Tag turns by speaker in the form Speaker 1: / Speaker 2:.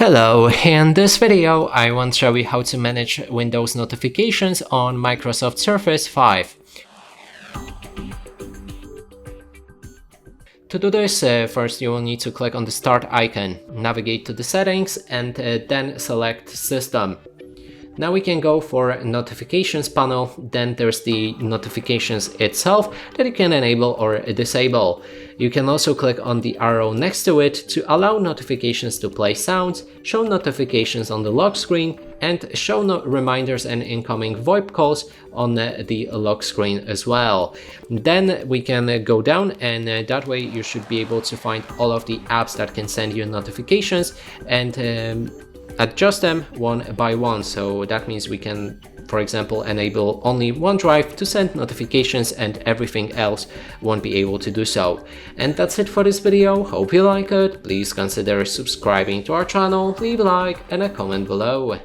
Speaker 1: Hello, in this video I want to show you how to manage Windows notifications on Microsoft Surface 5. To do this, first you will need to click on the Start icon, navigate to the settings and then select System. Now we can go for Notifications panel, then there's the notifications itself that you can enable or disable. You can also click on the arrow next to it to allow notifications to play sounds, show notifications on the lock screen, and show reminders and incoming VoIP calls on the lock screen as well. Then we can go down and that way you should be able to find all of the apps that can send you notifications and adjust them one by one. So that means we can, for example, enable only OneDrive to send notifications and everything else won't be able to do so. And that's it for this video. Hope you like it. Please consider subscribing to our channel, leave a like and a comment below.